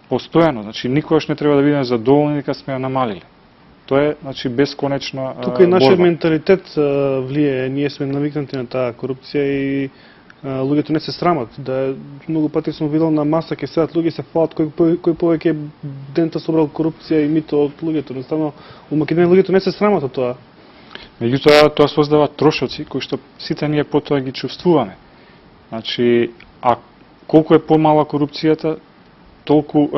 постојано, значи никогаш не треба да бидеме задоволни дека сме ја намалили. Тоа е, значи, бесконечна борба. Тука и нашиот менталитет влие, ние сме навикнати на таа корупција и луѓето не се срамат. Да, многу пати сум видел на маса ке седат луѓе се фалат кој повеќе дента собрал корупција и мито од луѓето. Едноставно, у Македонија луѓето не се срамат од тоа. Меѓутоа, тоа создава трошоци кои што сите ние потоа ги чувствуваме. Значи, а колку е помала корупцијата, толку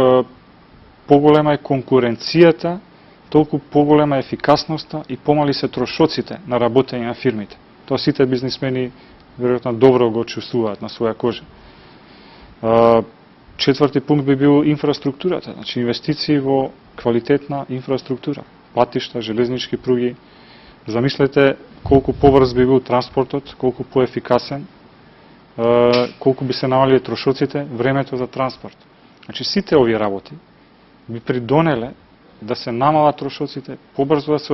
поголема е конкуренцијата, толку поголема е ефикасноста и помали се трошоците на работење на фирмите. Тоа сите бизнисмени веројатно добро го чувствуваат на своја кожа. Четврти пункт би бил инфраструктурата, значи инвестиции во квалитетна инфраструктура, патишта, железнички пруги. Замислете колку побрз би бил транспортот, колку поефикасен, колку би се намалиле трошоците, времето за транспорт. Значи сите овие работи би придонеле да се намалат трошоците, побрзо да се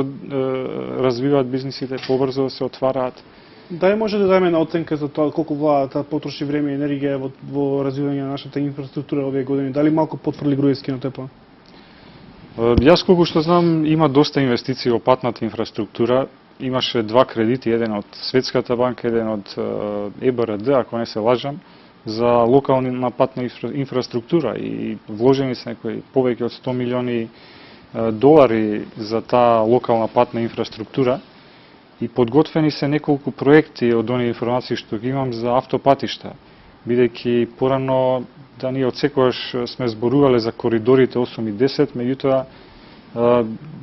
развиваат бизнисите, побрзо да се отвараат. Дали може да дадеме на оценка за тоа колку владата потроши време и енергија во развивање на нашата инфраструктура овие години? Дали малку потврли Груевски на ТП? Јас колку што знам, има доста инвестиции во патната инфраструктура. Имаше два кредити, еден од Светската банка, еден од ЕБРД, ако не се лажам, за локална патна инфраструктура и вложени се некои повеќе од 100 милиони долари за таа локална патна инфраструктура и подготвени се неколку проекти од оние информации што ги имам за автопатишта, бидејќи порано да ние одсекогаш сме зборувале за коридорите 8 и 10, меѓутоа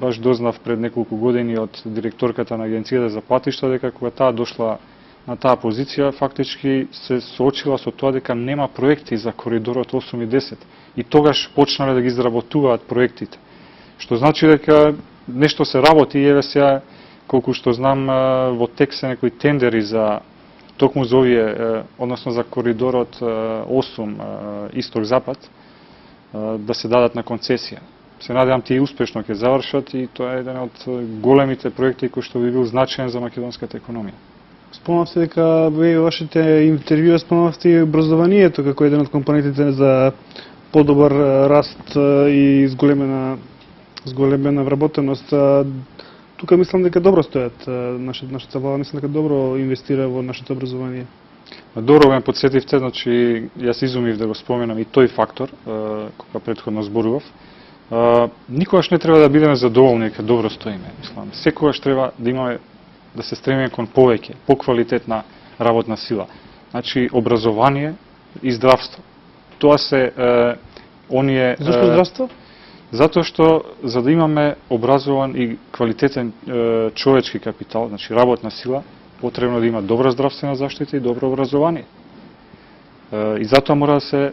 баш дознав пред неколку години од директорката на Агенцијата за патишта дека кога таа дошла на таа позиција, фактички се соочила со тоа дека нема проекти за коридорот 8 и 10 и тогаш почнале да ги изработуваат проектите. Што значи дека нешто се работи и еве сега, колку што знам, во тек се некои тендери за токму за овие, односно за коридорот 8 исток-запад, да се дадат на концесија. Се надевам тие успешно ќе завршат и тоа е еден од големите проекти кој што би бил значаен за македонската економија. Спомнавте дека во вашите интервјуа спомнавте и образованието како еден од компонентите за подобар раст и зголемена вработеност. Тука мислам дека добро стојат нашата влада, мислам дека добро инвестира во нашето образование. Добро ме подсетивте, значи јас изумив да го споменам и тој фактор кога претходно зборував. Никогаш не треба да бидеме задоволни дека добро стоиме, мислам. Секогаш треба да имаме да се стремиме кон повеќе, поквалитетна работна сила. Значи образование и здравство. Тоа се оние Зашто здравство? Затоа што за да имаме образован и квалитетен човечки капитал, значи работна сила, потребно да има добра здравствена заштита и добро образование. И затоа мора да се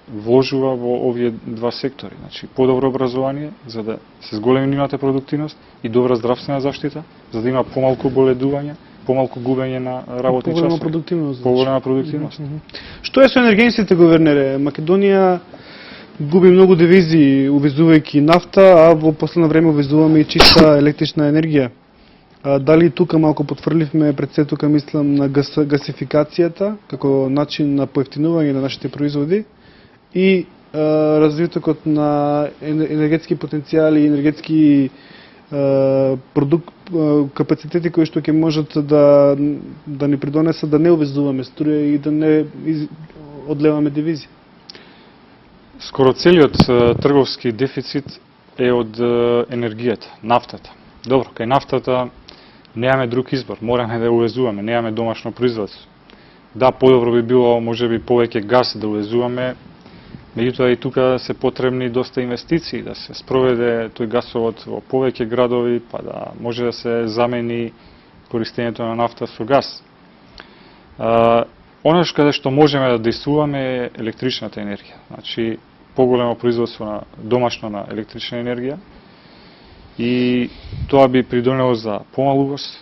вложува во овие два сектори, значи подобро образование за да се зголеми нивната продуктивност и добра здравствена заштита, за да има помалку боледување, помалку губење на работни часови. Поголема продуктивност. Што е со енергенците, говернере? Македонија губи многу девизи увезувајќи нафта, а во последно време увезуваме и чиста електрична енергија. Дали тука малку потврливме пред се тука мислам на гасификацијата како начин на поевтинување на нашите производи и развитокот на енергетски потенцијали и енергетски капацитети кои што ќе можат да ни придонесат да не увезуваме струја и да не одлеваме девизи. Скоро целиот трговски дефицит е од енергијата, нафтата. Добро, кај нафтата немаме друг избор, мораме да увезуваме, немаме домашно производство. Да, подобро би било можеби повеќе газ да увезуваме, меѓутоа и тука се потребни доста инвестиции да се спроведе тој гасовод во повеќе градови, па да може да се замени користењето на нафта со газ. Оно каде што можеме да действуваме е електричната енергија. Значи, поголемо производство на домашно на електрична енергија и тоа би придонело за помал увоз.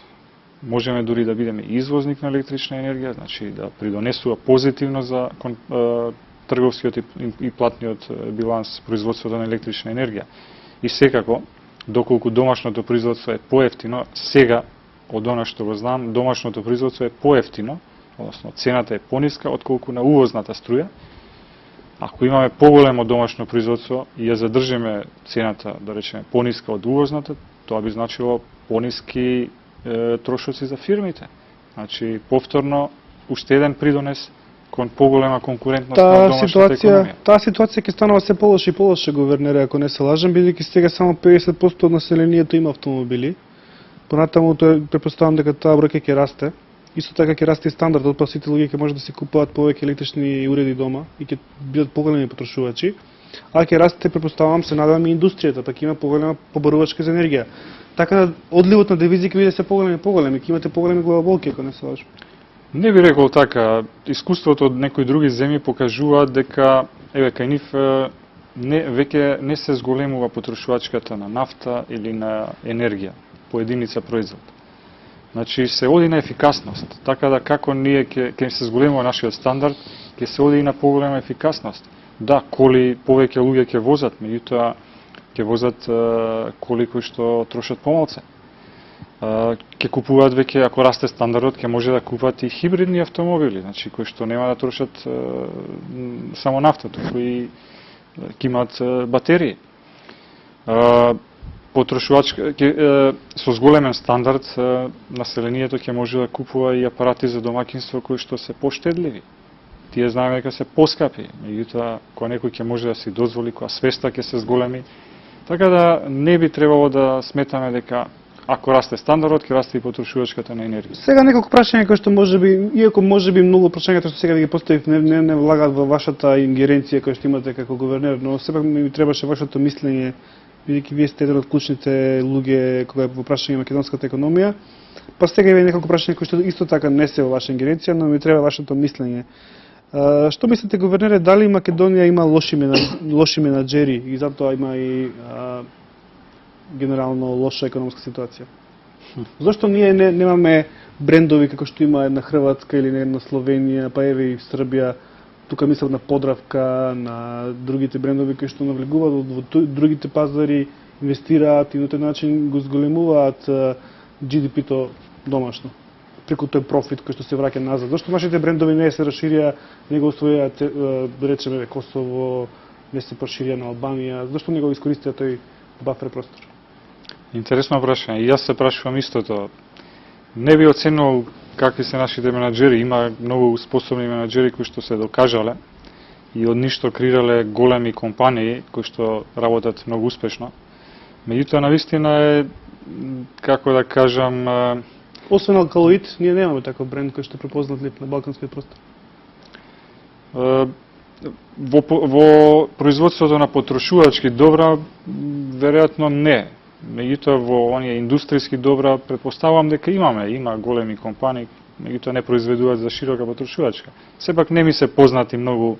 Можеме дури да бидеме извозник на електрична енергија, значи да придонесува позитивно за трговскиот и платниот биланс производството на електрична енергија. И секако, доколку домашното производство е поевтино, сега, од она што го знам, домашното производство е поевтино, односно цената е пониска отколку на увозната струја. Ако имаме поголемо домашно производство и ја задржиме цената, да речеме, пониска од увозната, тоа би значило пониски трошоци за фирмите. Значи, повторно, уште еден придонес кон поголема конкурентност на домашната економија. Таа ситуација ќе станува се полоша и полоша, гувернере, ако не се лажам, бидејќи сега само 50% од населението има автомобили. Понатаму претпоставам дека таа бројка ќе расте. Исто така ќе расте и стандардот, па сите луѓе ќе може да си купуваат повеќе електрични уреди дома и ќе бидат поголеми потрошувачи. А ќе расте, претпоставам, се надевам и индустријата, па ќе има поголема побарувачка за енергија. Така одливот на девизи ќе биде се поголеми и поголеми, ќе имате поголеми главоболки, ако не се лажам. Не би рекол така. Искуството од некои други земји покажуваат дека кај нив веќе не се зголемува потрошувачката на нафта или на енергија по единица производ. Значи се оди на ефикасност, така да како ние ќе се зголемува нашиот стандард, ќе се оди и на поголема ефикасност. Да, коли повеќе луѓе ќе возат, меѓутоа ќе возат коли кои што трошат помалку. Ќе купуваат веќе, ако расте стандардот, ќе може да купат и хибридни автомобили, значи кои што нема да трошат само нафта, туку и ќе имаат батерии. Со зголемен стандард населението ќе може да купува и апарати за домаќинство кои што се поштедливи. Тие знаеме дека се поскапи, меѓутоа кога некој ќе може да си дозволи, кога свеста ќе се зголеми, така да не би требало да сметаме дека ако расте стандардот, ќе расте и потрошувачката на енергија. Сега неколку прашања кои што можеби, иако можеби многу прашањата што сега да ги поставив не влагаат во вашата ингеренција која што имате како гувернер, но сепак ми требаше вашето мислење, бидејќи вие сте еден од клучните луѓе кога во прашање македонската економија. Па сега има неколку прашања кои што исто така не се во ваша ингеренција, но ми треба вашето мислење. Што мислите, гувернере, дали Македонија има лоши менаџери и затоа има и генерално лоша економска ситуација? Зошто ние немаме брендови како што има една Хрватска или една Словенија, па еве и Србија, тука мислам на Подравка, на другите брендови кои што навлегуваат во другите пазари, инвестираат и на тој начин го зголемуваат GDP-то домашно, преку тој профит кој што се враќа назад. Зошто вашите брендови не се расширија, не го освоија, речеме, Косово, не се проширија на Албанија, зошто не го искористија тој бафер простор? Интересно прашање. И јас се прашувам истото. Не би оценувал какви се нашите менаџери. Има многу способни менаџери кои што се докажале и од ништо креирале големи компании кои што работат многу успешно. Меѓутоа, навистина е, како да кажам... Освен Алкалоид, ние немаме таков бренд кој што е препознатлив на балканскиот простор. Во производството на потрошувачки добра, веројатно не. Меѓутоа, во оние индустријски добра, претпоставувам дека има големи компании, меѓутоа не произведуваат за широка потрошувачка. Сепак не ми се познати многу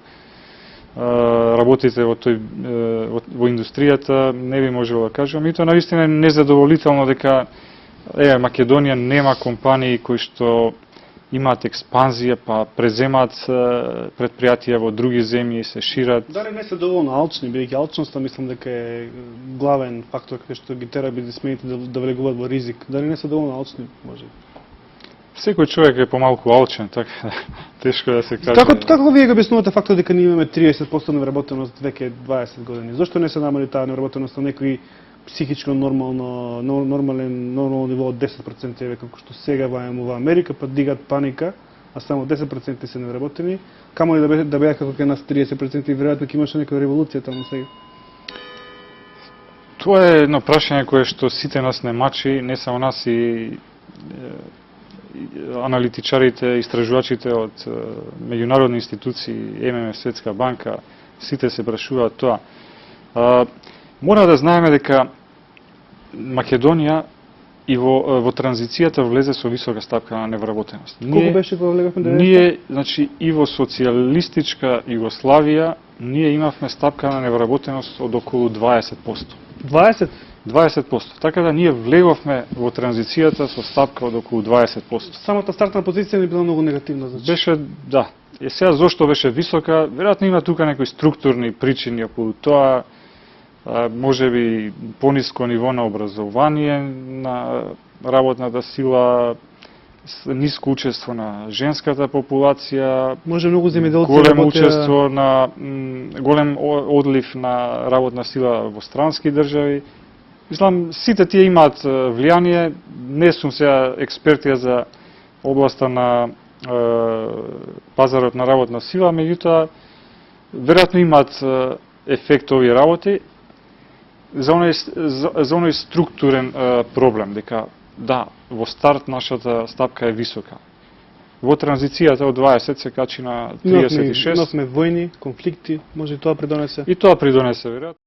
работите во индустријата, не би можело да кажам. Меѓутоа, навистина е незадоволително дека Македонија нема компании кои што имаат експанзија, па преземаат предпријатија во други земји и се шират. Дали не се доволно алчни, бидејќи алчноста мислам дека е главен фактор кој што ги тера бизнисмените да влегуваат во ризик. Дали не се доволно алчни, може? Секој човек е помалку алчен, така тешко да се каже. Како вие го објаснувате фактот дека ние имаме 30% невработеност веќе 20 години? Зошто не се намали таа невработеност на некои психичко нормално ниво од 10% еве како што сега во Америка, па дигаат паника, а само 10% се невработени, камо ли да беа како кај нас 30% и веројатно ќе имаше некоја револуција таму сега. Тоа е едно прашање кое што сите нас не мачи, не само нас и аналитичарите, истражувачите од меѓународни институции, ММФ, Светска банка, сите се прашуваат тоа. Мора да знаеме дека Македонија и во транзицијата влезе со висока стапка на невработеност. Колку беше кога влегавме? Ние, значи, и во социјалистичка Југославија, ние имавме стапка на невработеност од околу 20%. 20%? 20%. Така да ние влегавме во транзицијата со стапка од околу 20%. Самата стартна позиција не била многу негативна, значи. Беше, да. Е сега зошто беше висока? Веројатно има тука некои структурни причини околу тоа. Може би пониско ниво на образование на работната сила, ниско учество на женската популација, Може многу земјоделци големо работеа- учество на голем одлив на работна сила во странски држави. Мислам, сите тие имаат влијание. Не сум сега експерт за областа на пазарот на работна сила, меѓутоа веројатно имаат ефект овие работи за оној структурен проблем, дека да, во старт нашата стапка е висока. Во транзицијата од 20 се качи на 36. Имавме војни, конфликти, може и тоа придонесе. И тоа придонесе веројатно.